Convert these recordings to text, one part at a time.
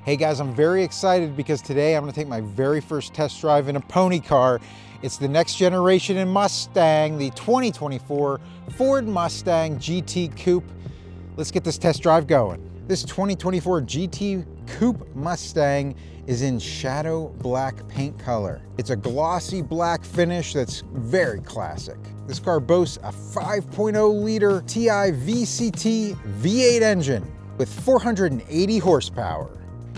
Hey guys, I'm very excited because today I'm going to take my very first test drive in a pony car. It's the next generation in Mustang, the 2024 Ford Mustang GT Coupe. Let's get this test drive going. This 2024 GT Coupe Mustang is in shadow black paint color. It's a glossy black finish that's very classic. This car boasts a 5.0 liter TI VCT V8 engine with 480 horsepower.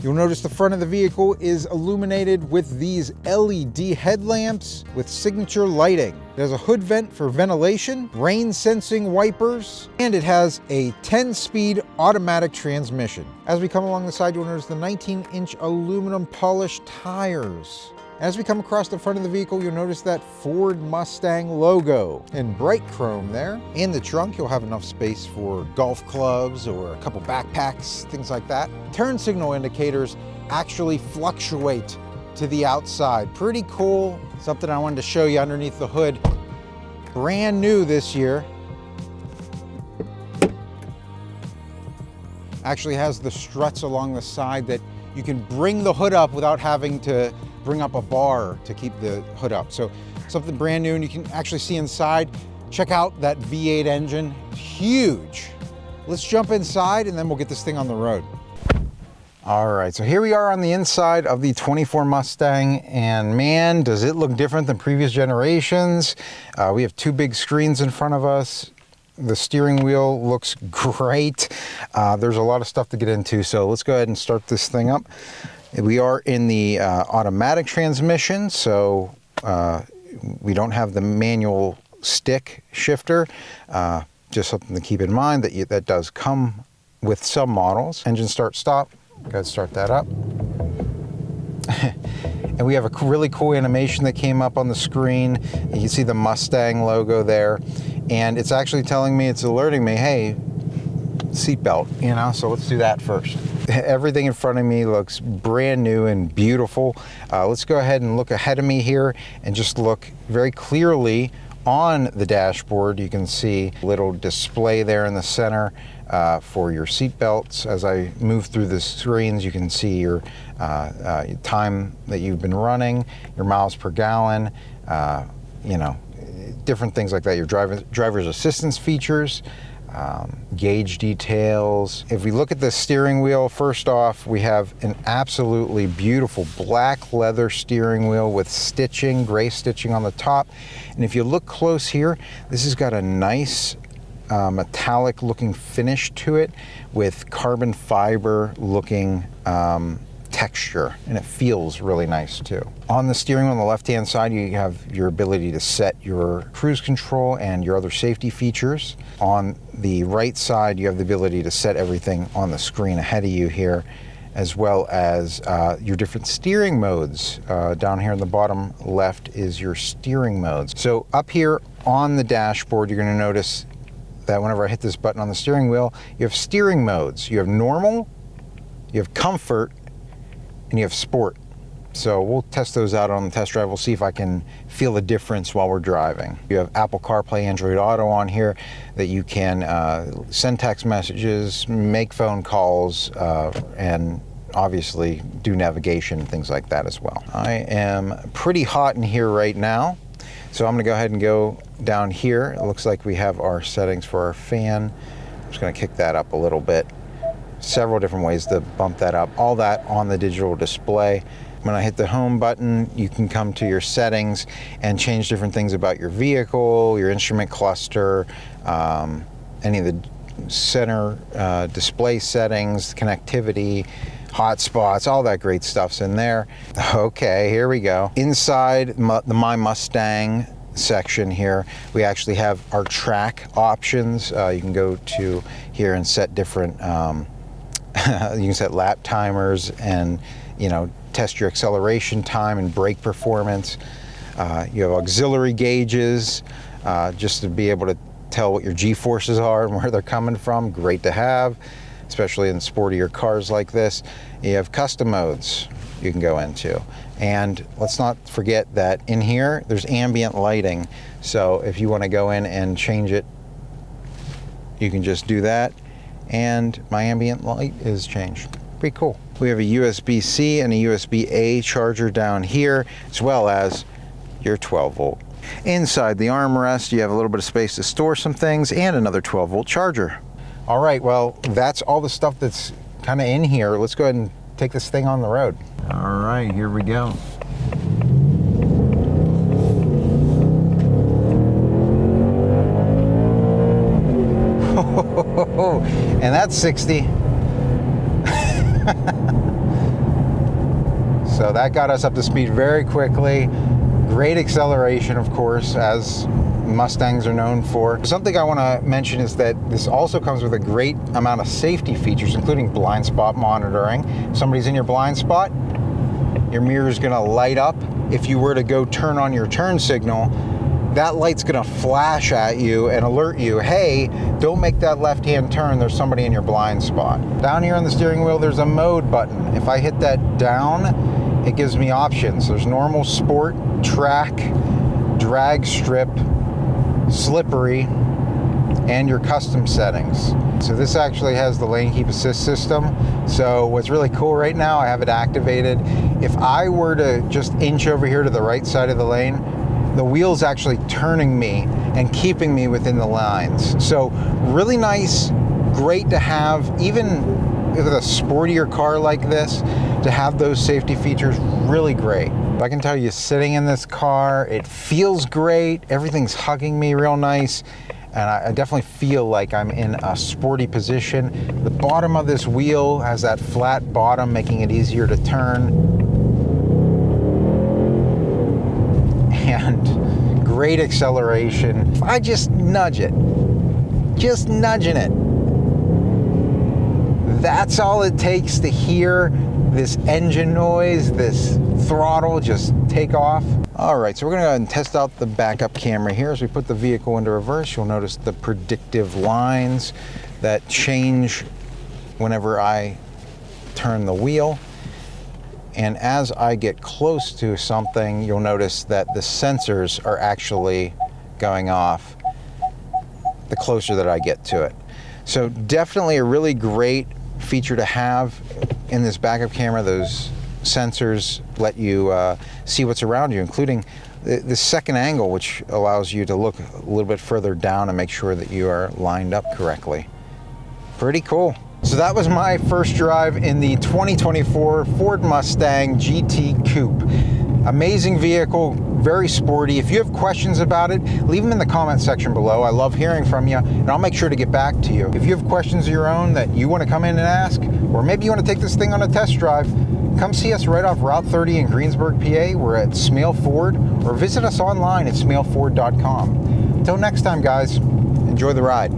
You'll notice the front of the vehicle is illuminated with these LED headlamps with signature lighting. It has a hood vent for ventilation, rain sensing wipers, and it has a 10-speed automatic transmission. As we come along the side, you'll notice the 19-inch aluminum polished tires. As we come across the front of the vehicle, you'll notice that Ford Mustang logo in bright chrome there. In the trunk, you'll have enough space for golf clubs or a couple backpacks, things like that. Turn signal indicators actually fluctuate to the outside. Pretty cool. Something I wanted to show you underneath the hood. Brand new this year. Actually has the struts along the side that you can bring the hood up without having to bring up a bar to keep the hood up. So something brand new, and you can actually see inside. Check out that V8 engine, huge. Let's jump inside and then we'll get this thing on the road. All right, so here we are on the inside of the 24 Mustang, and man, does it look different than previous generations. We have two big screens in front of us. The steering wheel looks great. There's a lot of stuff to get into, so let's go ahead and start this thing up. We are in the automatic transmission, so we don't have the manual stick shifter. Just something to keep in mind that does come with some models. Engine start stop, go ahead and start that up. And we have a really cool animation that came up on the screen. You can see the Mustang logo there, and it's actually telling me, it's alerting me, hey, seatbelt, you know, so let's do that first. Everything in front of me looks brand new and beautiful. Let's go ahead and look ahead of me here and just look very clearly on the dashboard. You can see a little display there in the center for your seat belts. As I move through the screens, you can see your time that you've been running, your miles per gallon, you know, different things like that, your driver's assistance features, gauge details. If we look at the steering wheel, first off, we have an absolutely beautiful black leather steering wheel with stitching, gray stitching on the top. And if you look close here, this has got a nice metallic looking finish to it with carbon fiber looking texture, and it feels really nice too. On the steering wheel on the left hand side, you have your ability to set your cruise control and your other safety features. On the right side, you have the ability to set everything on the screen ahead of you here, as well as your different steering modes. Down here in the bottom left is your steering modes. So up here on the dashboard, you're going to notice that whenever I hit this button on the steering wheel, you have steering modes. You have normal, you have comfort, and you have sport. So we'll test those out on the test drive. We'll see if I can feel the difference while we're driving. You have Apple CarPlay, Android Auto on here that you can send text messages, make phone calls, and obviously do navigation and things like that as well. I am pretty hot in here right now, so I'm gonna go ahead and go down here. It looks like we have our settings for our fan. I'm just gonna kick that up a little bit. Several different ways to bump that up, all that on the digital display. When I hit the home button, you can come to your settings and change different things about your vehicle, your instrument cluster, any of the center display settings, connectivity, hotspots, all that great stuff's in there. Okay, here we go. Inside the My Mustang section here, we actually have our track options. You can go to here and set different you can set lap timers and, you know, test your acceleration time and brake performance. You have auxiliary gauges just to be able to tell what your G-forces are and where they're coming from. Great to have, especially in sportier cars like this. You have custom modes you can go into. And let's not forget that in here, there's ambient lighting. So if you want to go in and change it, you can just do that. And my ambient light is changed. Pretty cool. We have a USB-C and a USB-A charger down here, as well as your 12-volt. Inside the armrest, you have a little bit of space to store some things and another 12-volt charger. All right, well, that's all the stuff that's kind of in here. Let's go ahead and take this thing on the road. All right, here we go. And that's 60. So that got us up to speed very quickly. Great acceleration, of course, as Mustangs are known for. Something I want to mention is that this also comes with a great amount of safety features, including blind spot monitoring. If somebody's in your blind spot, your mirror is going to light up. If you were to go turn on your turn signal, that light's going to flash at you and alert you, hey, don't make that left-hand turn, there's somebody in your blind spot. Down here on the steering wheel, there's a mode button. If I hit that down, it gives me options. There's normal, sport, track, drag strip, slippery, and your custom settings. So this actually has the lane keep assist system. So what's really cool right now, I have it activated. If I were to just inch over here to the right side of the lane, the wheel's actually turning me and keeping me within the lines. So really nice, great to have, even with a sportier car like this, to have those safety features, really great. I can tell you, sitting in this car, it feels great. Everything's hugging me real nice. And I definitely feel like I'm in a sporty position. The bottom of this wheel has that flat bottom, making it easier to turn. And great acceleration. If I just nudge it, just nudging it, that's all it takes to hear this engine noise, this throttle just take off. All right, so we're gonna go ahead and test out the backup camera here. As we put the vehicle into reverse, you'll notice the predictive lines that change whenever I turn the wheel. And as I get close to something, you'll notice that the sensors are actually going off the closer that I get to it. So definitely a really great feature to have in this backup camera. Those sensors let you see what's around you, including the second angle, which allows you to look a little bit further down and make sure that you are lined up correctly. Pretty cool. So that was my first drive in the 2024 Ford Mustang GT Coupe. Amazing vehicle, very sporty. If you have questions about it, leave them in the comment section below. I love hearing from you, and I'll make sure to get back to you. If you have questions of your own that you want to come in and ask, or maybe you want to take this thing on a test drive, come see us right off Route 30 in Greensburg, PA. We're at Smale Ford, or visit us online at smaleford.com. Until next time, guys, enjoy the ride.